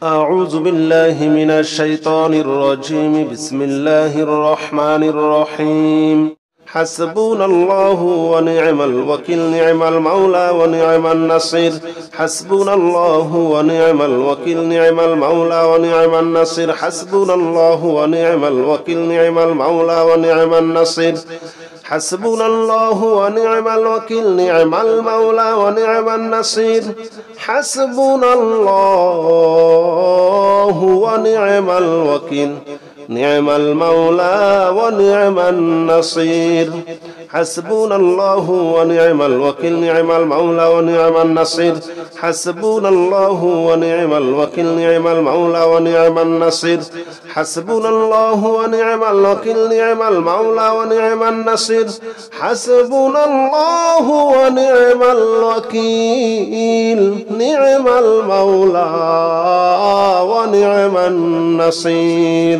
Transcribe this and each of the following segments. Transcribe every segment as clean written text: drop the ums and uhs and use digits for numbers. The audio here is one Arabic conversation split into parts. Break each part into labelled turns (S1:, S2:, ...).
S1: أعوذ بالله من الشيطان الرجيم. بسم الله الرحمن الرحيم. حسبنا الله ونعم الوكيل، نعم المولى ونعم النصير. حسبنا الله ونعم الوكيل، نعم المولى ونعم النصير. حسبنا الله ونعم الوكيل، نعم المولى ونعم النصير. حسبنا الله ونعم الوكيل، نعم المولى ونعم النصير. حسبنا الله ونعم الوكيل، نعم المولى ونعم النصير. حسبنا الله ونعم الوكيل، نعم المولى ونعم النصير. حسبنا الله ونعم الوكيل، نعم المولى ونعم النصير. حسبنا الله ونعم الوكيل، نعم المولى ونعم النصير. حسبنا الله ونعم الوكيل، نعم المولى ونعم النصير.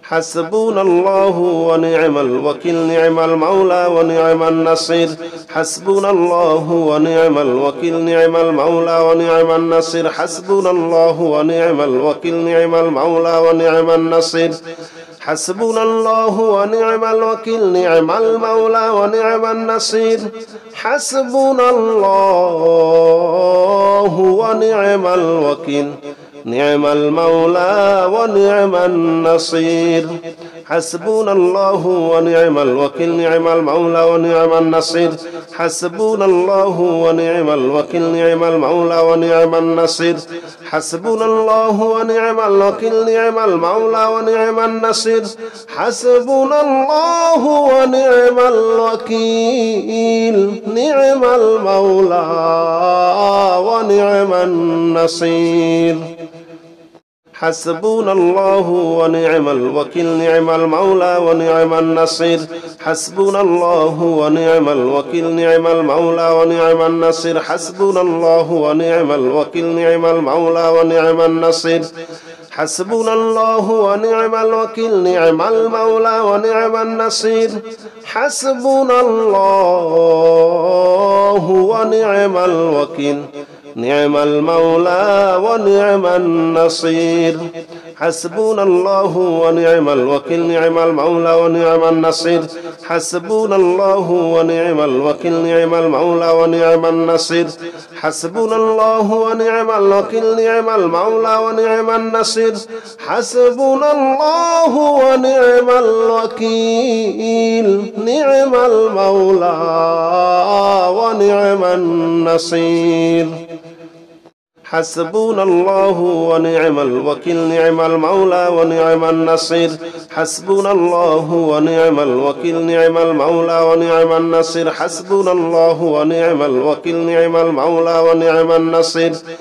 S1: حسبنا الله ونعم الوكيل، نعم المولى ونعم النصير. حسبنا الله ونعم الوكيل، نعم المولى ونعم النصير. حسبنا الله ونعم الوكيل، نعم المولى ونعم النصير. حسبنا الله ونعم الوكيل، نعم المولى ونعم النصير. حسبنا الله ونعم الوكيل، نعم المولى ونعم النصير. حسبنا الله ونعم الوكيل، نعم المولى ونعم النصير. حسبنا الله ونعم الوكيل، نعم المولى ونعم النصير. حسبنا الله ونعم الوكيل، نعم المولى ونعم النصير. حسبنا الله ونعم الوكيل، نعم المولى ونعم النصير. حسبنا الله ونعم الوكيل، نعم المولى ونعم النصير. حسبنا الله ونعم الوكيل، نعم المولى ونعم النصير. حسبنا الله ونعم الوكيل، نعم المولى ونعم النصير. حسبنا الله ونعم الوكيل، نعم المولى ونعم النصير. حسبنا الله ونعم الوكيل، نعم المولى ونعم النصير. حسبنا الله ونعم الوكيل، نعم المولى ونعم النصير. حسبنا الله ونعم الوكيل، نعم المولى ونعم النصير. حسبنا الله ونعم الوكيل، نعم المولى ونعم النصير. حسبنا الله ونعم الوكيل، نعم المولى ونعم النصير. حسبنا الله ونعم الوكيل، نعم المولى ونعم النصير. حسبنا الله ونعم الوكيل، نعم المولى ونعم النصير. حسبنا الله ونعم الوكيل، نعم المولى ونعم النصير. حسبنا الله ونعم الوكيل، نعم المولى ونعم النصير.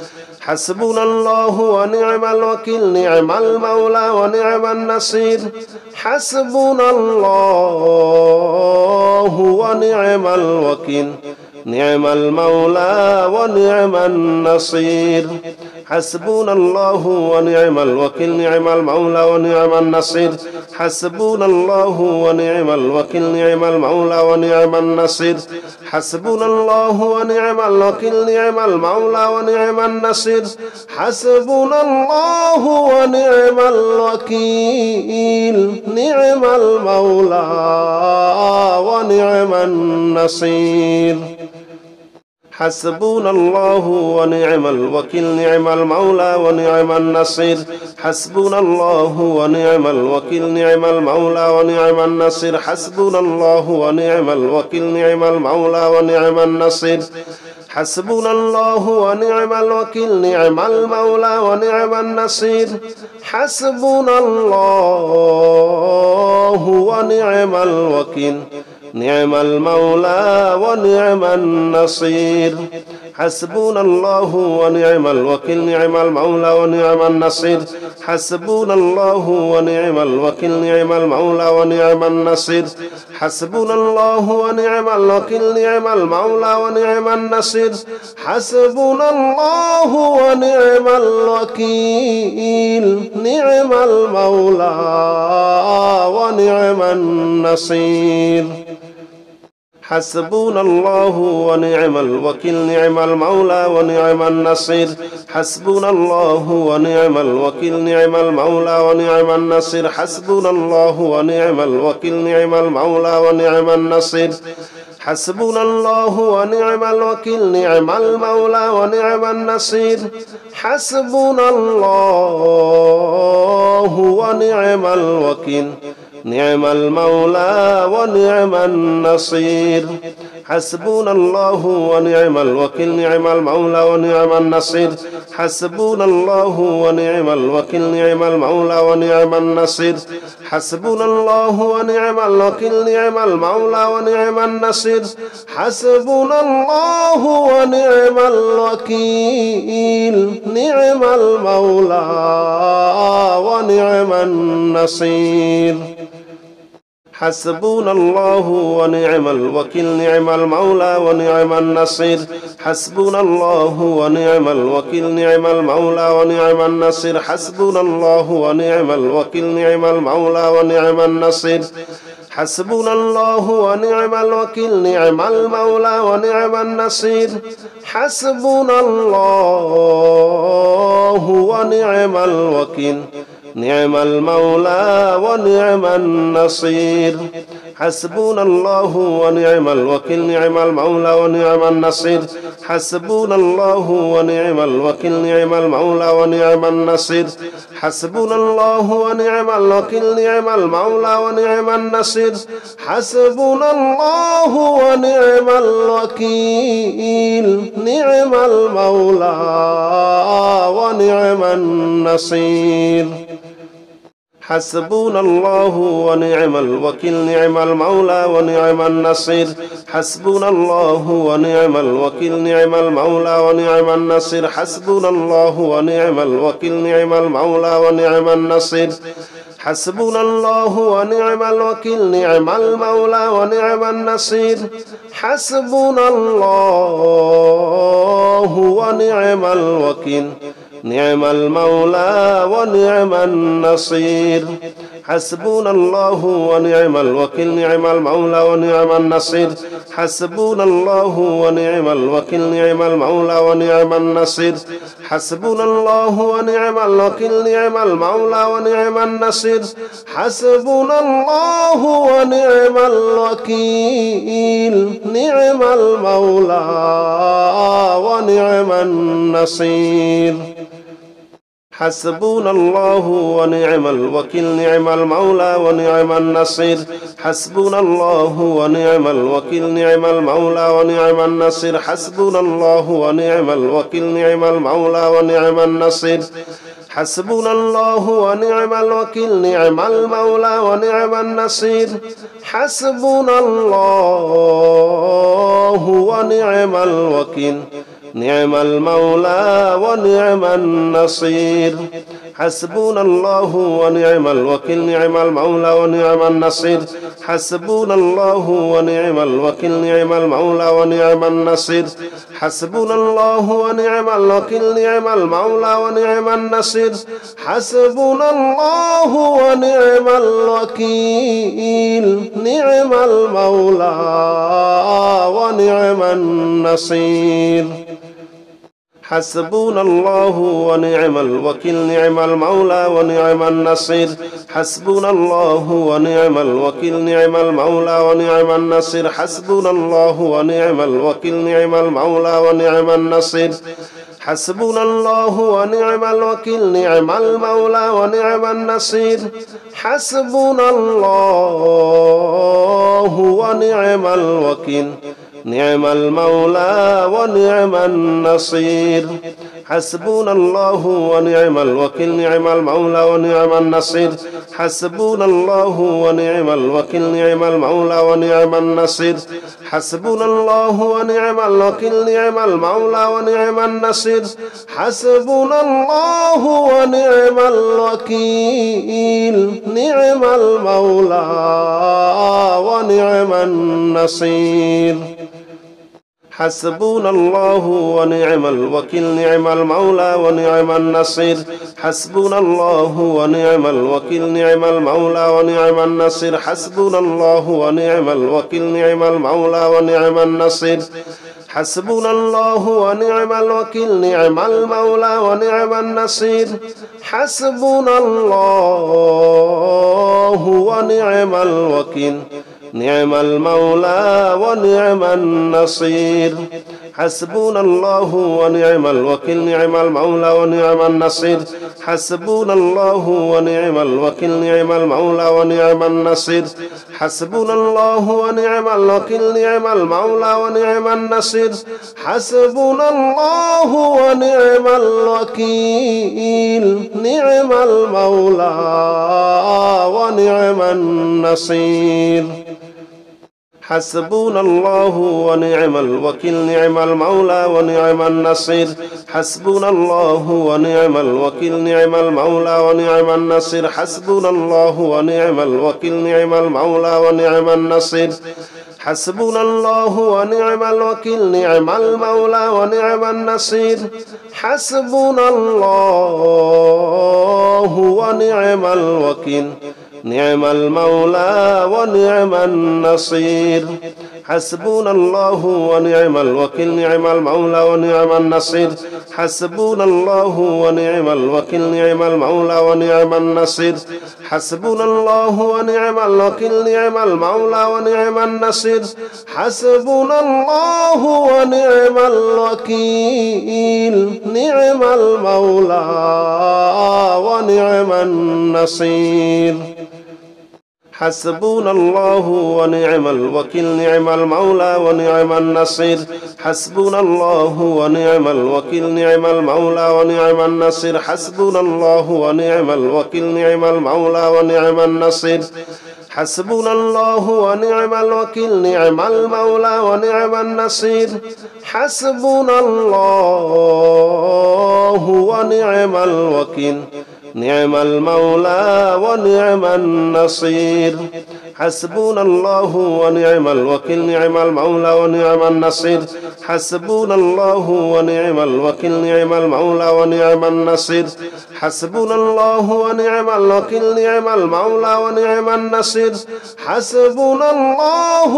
S1: حسبنا الله ونعم الوكيل، نعم المولى ونعم النصير. حسبنا الله ونعم الوكيل، نعم المولى ونعم النصير. حسبنا الله ونعم الوكيل، نعم المولى ونعم النصير. حسبنا الله ونعم الوكيل، نعم المولى ونعم النصير. حسبنا الله ونعم الوكيل، نعم المولى ونعم النصير. حسبنا الله ونعم الوكيل، نعم المولى ونعم النصير. حسبنا الله ونعم الوكيل، نعم المولى ونعم النصير. حسبنا الله ونعم الوكيل، نعم المولى ونعم النصير. حسبنا الله ونعم الوكيل، نعم المولى ونعم النصير. حسبنا الله ونعم الوكيل، نعم المولى ونعم النصير. حسبنا الله ونعم الوكيل، نعم المولى ونعم النصير. حسبنا الله ونعم الوكيل، نعم المولى ونعم النصير. حسبنا الله ونعم الوكيل، نعم المولى ونعم النصير. حسبنا الله ونعم الوكيل، نعم المولى ونعم النصير. حسبنا الله ونعم الوكيل نعم المولى ونعم النصير حسبنا الله ونعم الوكيل نعم المولى ونعم النصير حسبنا الله ونعم الوكيل نعم المولى ونعم النصير حسبنا الله ونعم الوكيل نعم المولى ونعم النصير حسبنا الله ونعم الوكيل نعم المولى ونعم النصير حسبنا الله ونعم الوكيل نعم المولى ونعم النصير حسبنا الله ونعم الوكيل نعم المولى ونعم النصير حسبنا الله ونعم الوكيل نعم المولى ونعم النصير حسبنا الله ونعم الوكيل نعم المولى ونعم النصير حسبنا الله ونعم الوكيل نعم المولى ونعم النصير حسبنا الله ونعم الوكيل نعم المولى ونعم النصير حسبنا الله ونعم الوكيل نعم المولى ونعم النصير حسبنا الله ونعم الوكيل نعم المولى ونعم النصير حسبنا الله ونعم الوكيل نعم المولى ونعم النصير حسبنا الله ونعم الوكيل نعم المولى ونعم النصير حسبنا الله ونعم الوكيل نعم المولى ونعم النصير حسبنا الله ونعم الوكيل نعم المولى ونعم النصير حسبنا الله ونعم الوكيل نعم المولى ونعم النصير حسبنا الله ونعم الوكيل نعم المولى ونعم النصير حسبنا الله ونعم الوكيل نعم المولى ونعم النصير حسبنا الله ونعم الوكيل نعم المولى ونعم النصير حسبنا الله ونعم الوكيل نعم المولى ونعم النصير حسبنا الله ونعم الوكيل نعم المولى ونعم النصير حسبنا الله ونعم الوكيل نعم المولى ونعم النصير حسبنا الله ونعم الوكيل نعم المولى ونعم النصير حسبنا الله ونعم الوكيل نعم المولى ونعم النصير حسبنا الله ونعم الوكيل نعم المولى ونعم النصير حسبنا الله ونعم الوكيل نعم المولى ونعم النصير حسبنا الله ونعم الوكيل نعم المولى ونعم النصير حسبنا الله ونعم الوكيل نعم المولى ونعم النصير حسبنا الله ونعم الوكيل نعم المولى ونعم النصير حسبنا الله ونعم الوكيل نعم المولى ونعم النصير حسبنا الله ونعم الوكيل نعم المولى ونعم النصير حسبنا الله ونعم الوكيل نعم المولى ونعم النصير حسبنا الله ونعم الوكيل نعم المولى ونعم النصير حسبنا الله ونعم الوكيل نعم المولى ونعم النصير حسبنا الله ونعم الوكيل نعم المولى ونعم النصير حسبنا الله ونعم الوكيل نعم المولى ونعم النصير حسبنا الله ونعم الوكيل نعم المولى ونعم النصير حسبنا الله ونعم الوكيل نعم المولى ونعم النصير حسبنا الله ونعم الوكيل نعم المولى ونعم النصير حسبنا الله ونعم الوكيل نعم المولى ونعم النصير حسبنا الله ونعم الوكيل نعم المولى ونعم النصير حسبنا الله ونعم الوكيل نعم المولى ونعم النصير حسبنا الله ونعم الوكيل نعم المولى ونعم النصير حسبنا الله ونعم الوكيل نعم المولى ونعم النصير حسبنا الله ونعم الوكيل نعم المولى ونعم النصير حسبنا الله ونعم الوكيل نعم المولى ونعم النصير حسبنا الله ونعم الوكيل نعم المولى ونعم النصير حسبنا الله ونعم الوكيل نعم المولى ونعم النصير حسبنا الله ونعم الوكيل نعم المولى ونعم النصير حسبنا الله ونعم الوكيل نعم المولى ونعم النصير حسبنا الله ونعم الوكيل نعم المولى ونعم النصير حسبنا الله ونعم الوكيل نعم المولى ونعم النصير حسبنا الله ونعم الوكيل نعم المولى ونعم النصير حسبنا الله ونعم الوكيل نعم المولى ونعم النصير حسبنا الله ونعم الوكيل نعم المولى ونعم النصير حسبنا الله ونعم الوكيل نعم المولى ونعم النصير حسبنا الله ونعم الوكيل نعم المولى ونعم النصير حسبنا الله ونعم الوكيل نعم المولى ونعم النصير حسبنا الله ونعم الوكيل نعم المولى ونعم النصير حسبنا الله ونعم الوكيل نعم المولى ونعم النصير حسبنا الله ونعم الوكيل نعم المولى ونعم النصير حسبنا الله ونعم الوكيل نعم المولى ونعم النصير حسبنا الله ونعم الوكيل نعم المولى ونعم النصير حسبنا الله ونعم الوكيل نعم المولى ونعم النصير حسبنا الله ونعم الوكيل نعم المولى ونعم النصير حسبنا الله ونعم الوكيل نعم المولى ونعم النصير حسبنا الله ونعم الوكيل نعم المولى ونعم النصير حسبنا الله ونعم الوكيل نعم المولى ونعم النصير حسبنا الله ونعم الوكيل نعم المولى ونعم النصير حسبنا الله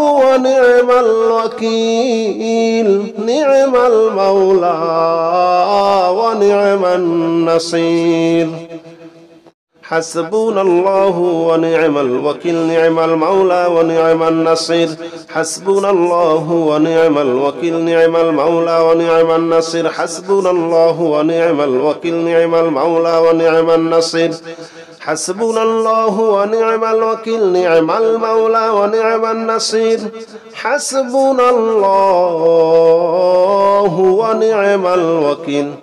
S1: ونعم الوكيل نعم المولى ونعم النصير حسبنا الله ونعم الوكيل نعم المولى ونعم النصير حسبنا الله ونعم الوكيل نعم المولى ونعم النصير حسبنا الله ونعم الوكيل نعم المولى ونعم النصير حسبنا الله ونعم الوكيل نعم المولى ونعم النصير حسبنا الله ونعم الوكيل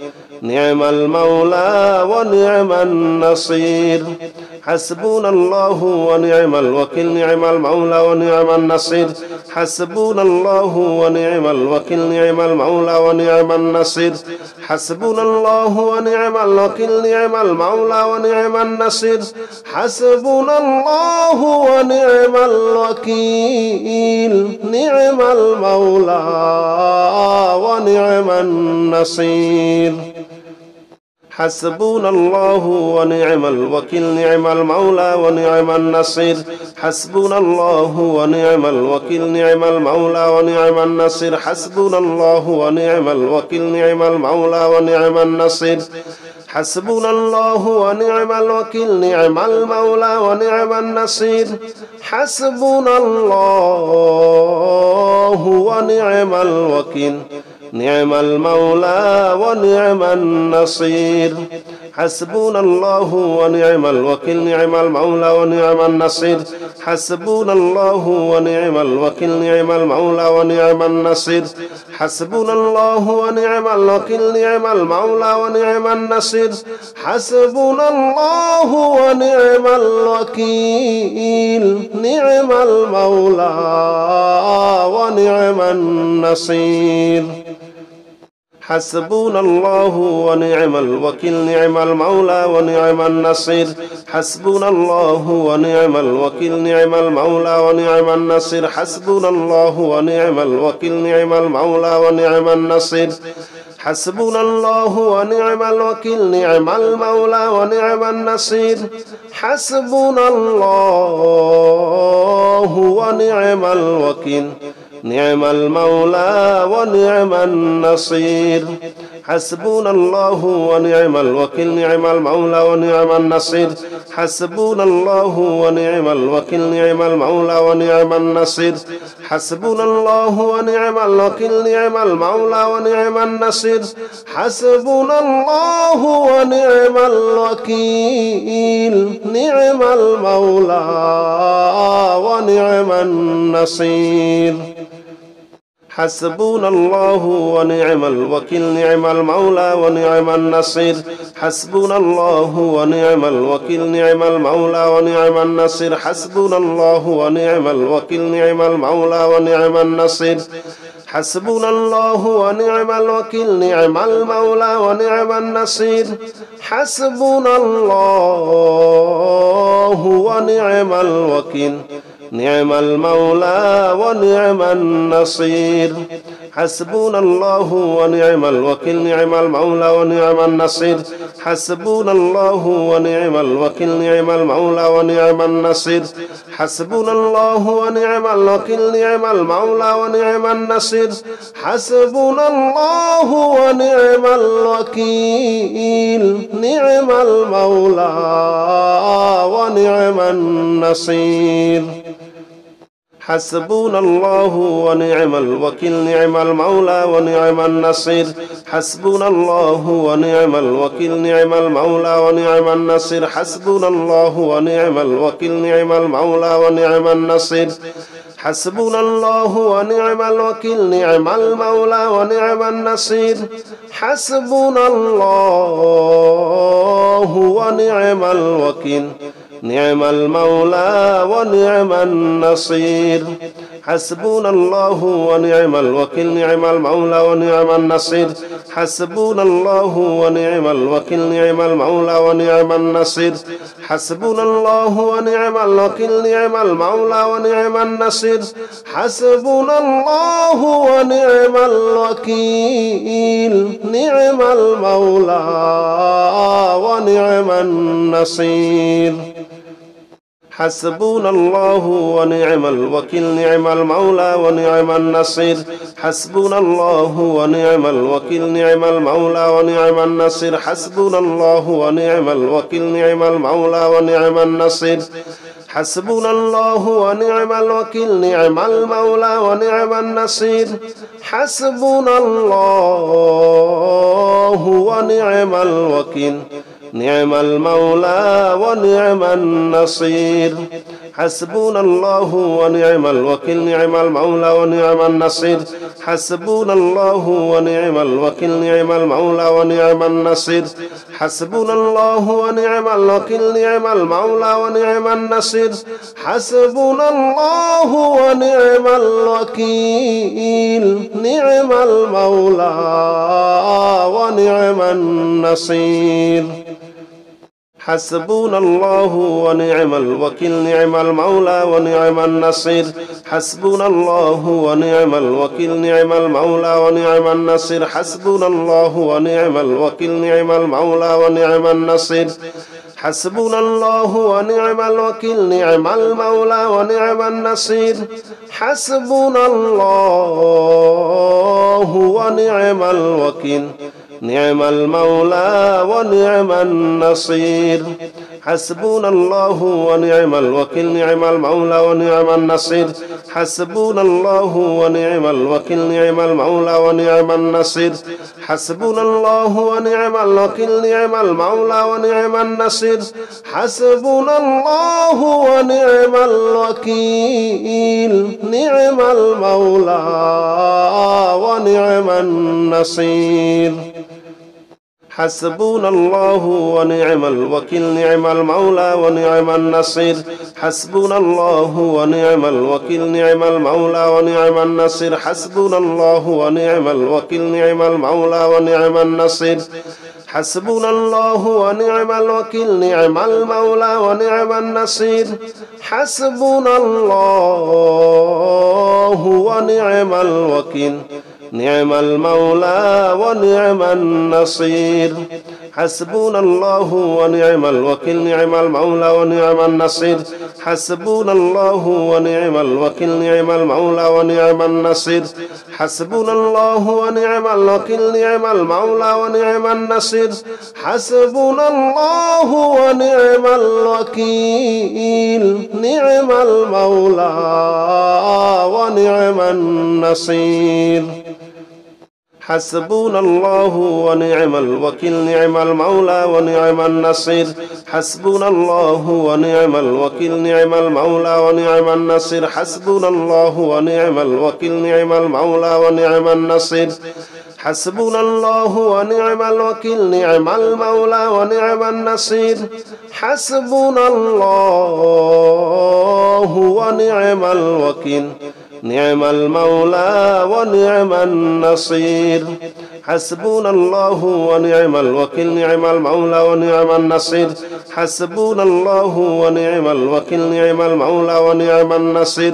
S1: نعم المولى ونعم النصير حسبنا الله ونعم الوكيل نعم المولى ونعم النصير حسبنا الله ونعم الوكيل نعم المولى ونعم النصير حسبنا الله ونعم الوكيل نعم المولى ونعم النصير حسبنا الله ونعم الوكيل نعم المولى ونعم النصير حسبنا الله ونعم الوكيل نعم المولى ونعم النصير حسبنا الله ونعم الوكيل نعم المولى ونعم النصير حسبنا الله ونعم الوكيل نعم المولى ونعم النصير حسبنا الله ونعم الوكيل نعم المولى ونعم النصير حسبنا الله ونعم الوكيل نعم المولى ونعم النصير حسبنا الله ونعم الوكيل نعم المولى ونعم النصير حسبنا الله ونعم الوكيل نعم المولى ونعم النصير حسبنا الله ونعم الوكيل نعم المولى ونعم النصير حسبنا الله ونعم الوكيل نعم المولى ونعم النصير حسبنا الله ونعم الوكيل نعم المولى ونعم النصير حسبنا الله ونعم الوكيل نعم المولى ونعم النصير حسبنا الله ونعم الوكيل نعم المولى ونعم النصير حسبنا الله ونعم الوكيل نعم المولى ونعم النصير حسبنا الله ونعم الوكيل نعم المولى ونعم النصير حسبنا الله ونعم الوكيل نعم المولى ونعم النصير حسبنا الله ونعم الوكيل نعم المولى ونعم النصير حسبنا الله ونعم الوكيل نعم المولى ونعم النصير حسبنا الله ونعم الوكيل نعم المولى ونعم النصير حسبنا الله ونعم الوكيل نعم المولى ونعم النصير حسبنا الله ونعم الوكيل نعم المولى ونعم النصير حسبنا الله ونعم الوكيل نعم المولى ونعم النصير حسبنا الله ونعم الوكيل نعم المولى ونعم النصير حسبنا الله ونعم الوكيل نعم المولى ونعم النصير حسبنا الله ونعم الوكيل نعم المولى ونعم النصير حسبنا الله ونعم الوكيل نعم المولى ونعم النصير حسبنا الله ونعم الوكيل نعم المولى ونعم النصير حسبنا الله ونعم الوكيل نعم المولى ونعم النصير حسبنا الله ونعم الوكيل نعم المولى ونعم النصير حسبنا الله ونعم الوكيل نعم المولى ونعم النصير حسبنا الله ونعم الوكيل نعم المولى ونعم النصير حسبنا الله ونعم الوكيل نعم المولى ونعم النصير حسبنا الله ونعم الوكيل نعم المولى ونعم النصير حسبنا الله ونعم الوكيل نعم المولى ونعم النصير حسبنا الله ونعم الوكيل نعم المولى ونعم النصير حسبنا الله ونعم الوكيل نعم المولى ونعم النصير حسبنا الله ونعم الوكيل نعم المولى ونعم النصير حسبنا الله ونعم الوكيل نعم المولى ونعم النصير حسبنا الله ونعم الوكيل نعم المولى ونعم النصير حسبنا الله ونعم الوكيل نعم المولى ونعم النصير حسبنا الله ونعم الوكيل نعم المولى ونعم النصير حسبنا الله ونعم الوكيل نعم المولى ونعم النصير حسبنا الله ونعم الوكيل نعم المولى ونعم النصير حسبنا الله ونعم الوكيل نعم المولى ونعم النصير حسبنا الله ونعم الوكيل نعم المولى ونعم النصير حسبنا الله ونعم الوكيل نعم المولى ونعم النصير حسبنا الله ونعم الوكيل نعم المولى ونعم النصير حسبنا الله ونعم الوكيل نعم المولى ونعم النصير حسبنا الله ونعم الوكيل نعم المولى ونعم النصير حسبنا الله ونعم الوكيل نعم المولى ونعم النصير حسبنا الله ونعم الوكيل نعم المولى ونعم النصير حسبنا الله ونعم الوكيل نعم المولى ونعم النصير حسبنا الله ونعم الوكيل نعم المولى ونعم النصير حسبنا الله ونعم الوكيل نعم المولى ونعم النصير حسبنا الله ونعم الوكيل نعم المولى ونعم النصير حسبنا الله ونعم الوكيل نعم المولى ونعم النصير حسبنا الله ونعم الوكيل نعم المولى ونعم النصير حسبنا الله ونعم الوكيل نعم المولى ونعم النصير حسبنا الله ونعم الوكيل نعم المولى ونعم النصير حسبنا الله ونعم الوكيل نعم المولى ونعم النصير حسبنا الله ونعم الوكيل نعم المولى ونعم النصير حسبنا الله ونعم الوكيل نعم المولى ونعم النصير حسبنا الله ونعم الوكيل نعم المولى ونعم النصير حسبنا الله ونعم الوكيل نعم المولى ونعم النصير حسبنا الله ونعم الوكيل نعم المولى ونعم النصير حسبنا الله ونعم الوكيل نعم المولى ونعم النصير حسبنا الله ونعم الوكيل نعم المولى ونعم النصير حسبنا الله ونعم الوكيل نعم المولى ونعم النصير حسبنا الله ونعم الوكيل نعم المولى ونعم النصير حسبنا الله ونعم الوكيل نعم المولى ونعم النصير حسبنا الله ونعم الوكيل نعم المولى ونعم النصير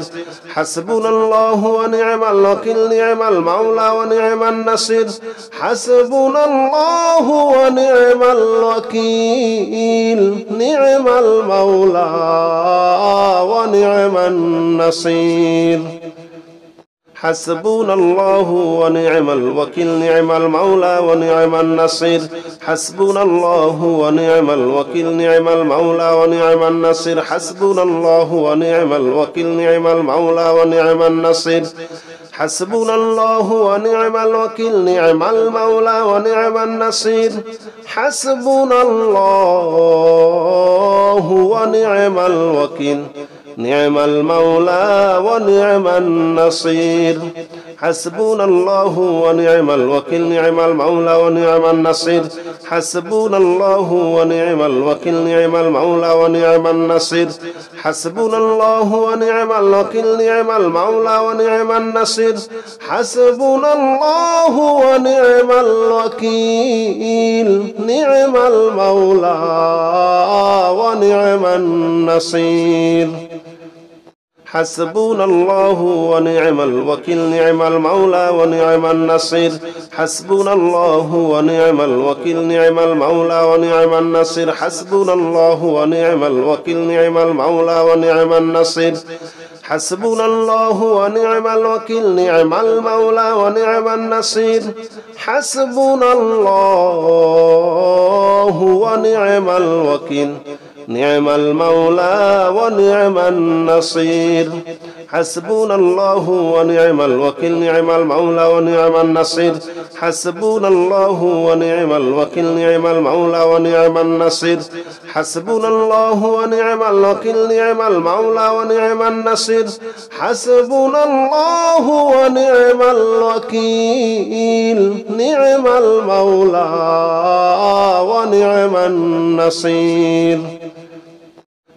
S1: حسبنا الله ونعم الوكيل نعم المولى ونعم النصير حسبنا الله ونعم الوكيل نعم المولى ونعم النصير حسبنا الله ونعم الوكيل نعم المولى ونعم النصير حسبنا الله ونعم الوكيل نعم المولى ونعم النصير حسبنا الله ونعم الوكيل نعم المولى ونعم النصير حسبنا الله ونعم الوكيل نعم المولى ونعم النصير حسبنا الله ونعم الوكيل نعم المولى ونعم النصير حسبنا الله ونعم الوكيل نعم المولى ونعم النصير حسبنا الله ونعم الوكيل نعم المولى ونعم النصير حسبنا الله ونعم الوكيل نعم المولى ونعم النصير حسبنا الله ونعم الوكيل نعم المولى ونعم النصير حسبنا الله ونعم الوكيل نعم المولى ونعم النصير حسبنا الله ونعم الوكيل نعم المولى ونعم النصير حسبنا الله ونعم الوكيل نعم المولى ونعم النصير حسبنا الله ونعم الوكيل نعم المولى ونعم النصير حسبنا الله ونعم الوكيل نعم المولى ونعم النصير حسبنا الله ونعم الوكيل نعم المولى ونعم النصير حسبنا الله ونعم الوكيل نعم المولى ونعم النصير حسبنا الله ونعم الوكيل نعم المولى ونعم النصير حسبنا الله ونعم الوكيل نعم المولى ونعم النصير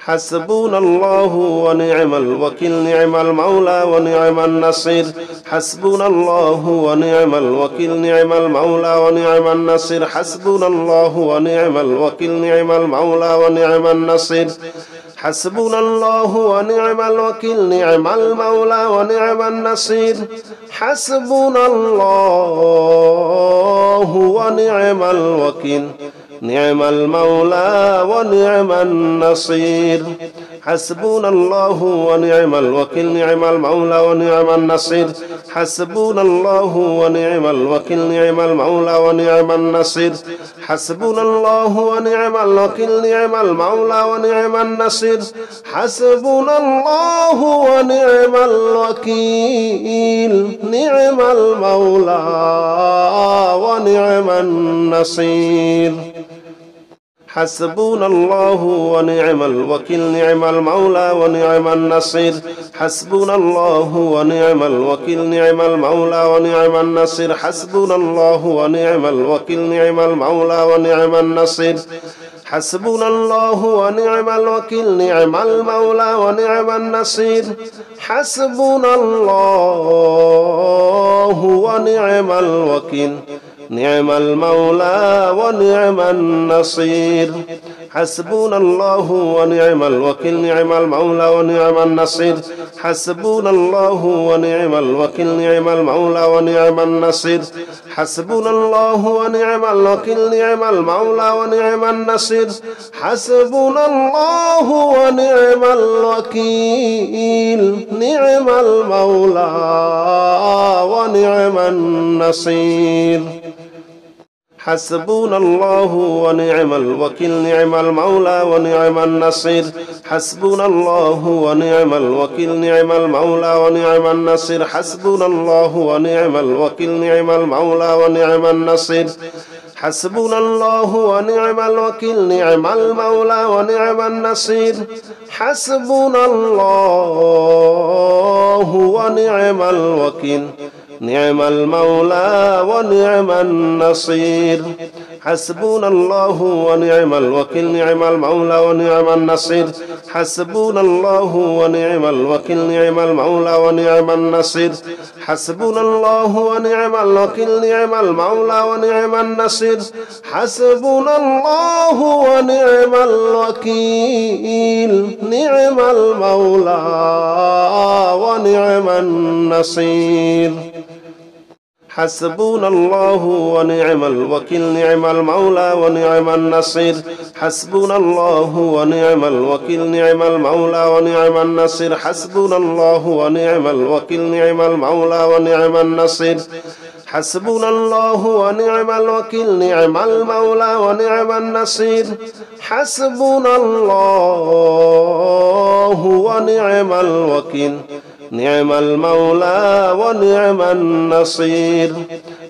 S1: حسبنا الله ونعم الوكيل نعم المولى ونعم النصير حسبنا الله ونعم الوكيل نعم المولى ونعم النصير حسبنا الله ونعم الوكيل نعم المولى ونعم النصير حسبنا الله ونعم الوكيل نعم المولى ونعم النصير حسبنا الله ونعم الوكيل نعم المولى ونعم النصير حسبنا الله ونعم الوكيل نعم المولى ونعم النصير حسبنا الله ونعم الوكيل نعم المولى ونعم النصير حسبنا الله ونعم الوكيل نعم المولى ونعم النصير حسبنا الله ونعم الوكيل نعم المولى ونعم النصير حسبنا الله ونعم الوكيل نعم المولى ونعم النصير حسبنا الله ونعم الوكيل نعم المولى ونعم النصير حسبنا الله ونعم الوكيل نعم المولى ونعم النصير حسبنا الله ونعم الوكيل نعم المولى ونعم النصير حسبنا الله ونعم الوكيل نعم المولى ونعم النصير حسبنا الله ونعم الوكيل نعم المولى ونعم النصير حسبنا الله ونعم الوكيل نعم المولى ونعم النصير حسبنا الله ونعم الوكيل نعم المولى ونعم النصير حسبنا الله ونعم الوكيل نعم المولى ونعم النصير حسبنا الله ونعم الوكيل نعم المولى ونعم النصير حسبنا الله ونعم الوكيل نعم المولى ونعم النصير حسبنا الله ونعم الوكيل نعم المولى ونعم النصير حسبنا الله ونعم الوكيل نعم المولى ونعم النصير حسبنا الله ونعم الوكيل نعم المولى ونعم النصير حسبنا الله ونعم الوكيل نعم المولى ونعم النصير حسبنا الله ونعم الوكيل نعم المولى ونعم النصير حسبنا الله ونعم الوكيل نعم المولى ونعم النصير حسبنا الله ونعم الوكيل نعم المولى ونعم النصير حسبنا الله ونعم الوكيل نعم المولى ونعم النصير حسبنا الله ونعم الوكيل نعم المولى ونعم النصير حسبنا الله ونعم الوكيل نعم المولى ونعم النصير حسبنا الله ونعم الوكيل نعم المولى ونعم النصير حسبنا الله ونعم الوكيل نعم المولى ونعم النصير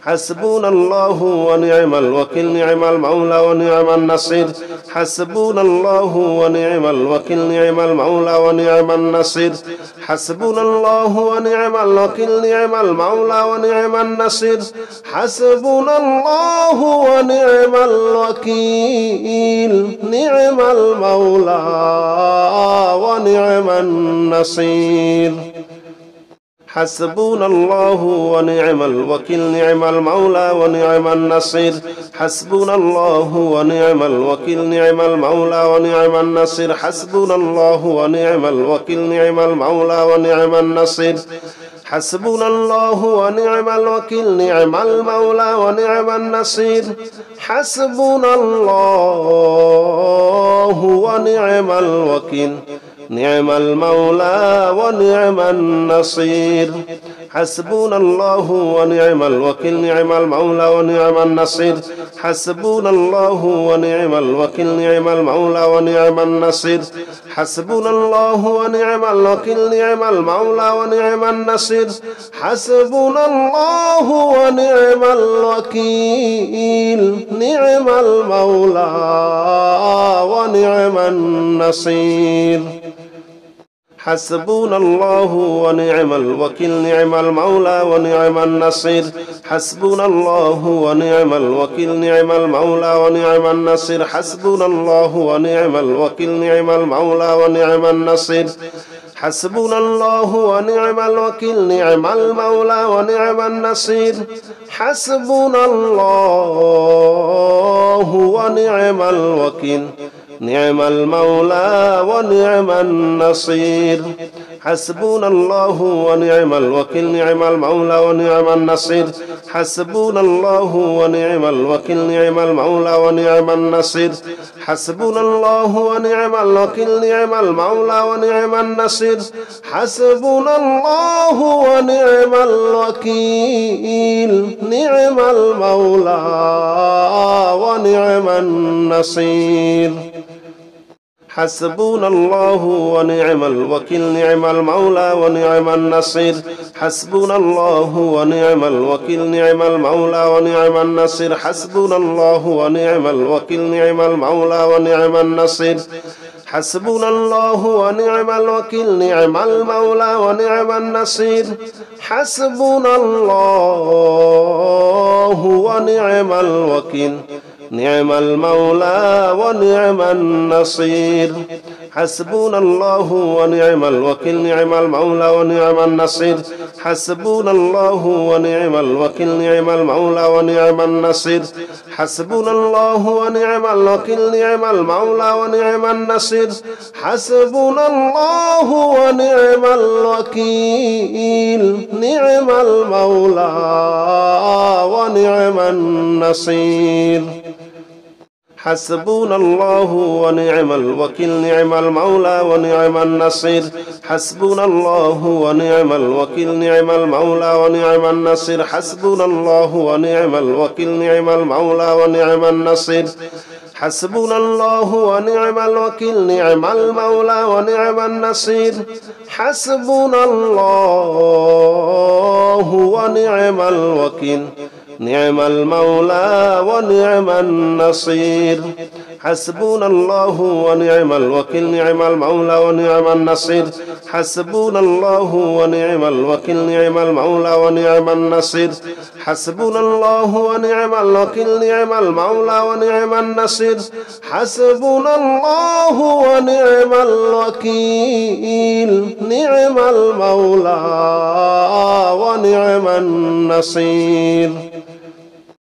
S1: حسبنا الله ونعم الوكيل نعم المولى ونعم النصير حسبنا الله ونعم الوكيل نعم المولى ونعم النصير حسبنا الله ونعم الوكيل نعم المولى ونعم النصير حسبنا الله ونعم الوكيل نعم المولى ونعم النصير حسبنا الله ونعم الوكيل نعم المولى ونعم النصير حسبنا الله ونعم الوكيل نعم المولى ونعم النصير حسبنا الله ونعم الوكيل نعم المولى ونعم النصير حسبنا الله ونعم الوكيل نعم المولى ونعم النصير حسبنا الله ونعم الوكيل نعم المولى ونعم النصير حسبنا الله ونعم الوكيل نعم المولى ونعم النصير حسبنا الله ونعم الوكيل نعم المولى ونعم النصير حسبنا الله ونعم الوكيل نعم المولى ونعم النصير حسبنا الله ونعم الوكيل نعم المولى ونعم النصير حسبنا الله ونعم الوكيل نعم المولى ونعم النصير حسبنا الله ونعم الوكيل نعم المولى ونعم النصير حسبنا الله ونعم الوكيل نعم المولى ونعم النصير حسبنا الله ونعم الوكيل نعم المولى ونعم النصير حسبنا الله ونعم الوكيل نعم المولى ونعم النصير حسبنا الله ونعم الوكيل نعم المولى ونعم النصير حسبنا الله ونعم الوكيل نعم المولى ونعم النصير حسبنا الله ونعم الوكيل نعم المولى ونعم النصير حسبنا الله ونعم الوكيل نعم المولى ونعم النصير حسبنا الله ونعم الوكيل نعم المولى ونعم النصير حسبنا الله ونعم الوكيل نعم المولى ونعم النصير حسبنا الله ونعم الوكيل نعم المولى ونعم النصير حسبنا الله ونعم الوكيل نعم المولى ونعم النصير حسبنا الله ونعم الوكيل نعم المولى ونعم النصير حسبنا الله ونعم الوكيل نعم المولى ونعم النصير حسبنا الله ونعم الوكيل نعم المولى ونعم النصير حسبنا الله ونعم الوكيل نعم المولى ونعم النصير حسبنا الله ونعم الوكيل نعم المولى ونعم النصير حسبنا الله ونعم الوكيل نعم المولى ونعم النصير حسبنا الله ونعم الوكيل نعم المولى ونعم النصير حسبنا الله ونعم الوكيل نعم المولى ونعم النصير حسبنا الله ونعم الوكيل نعم المولى ونعم النصير حسبنا الله ونعم الوكيل نعم المولى ونعم النصير حسبنا الله ونعم الوكيل نعم المولى ونعم النصير حسبنا الله ونعم الوكيل نعم المولى ونعم النصير حسبنا الله ونعم الوكيل نعم المولى ونعم النصير حسبنا الله ونعم الوكيل نعم المولى ونعم النصير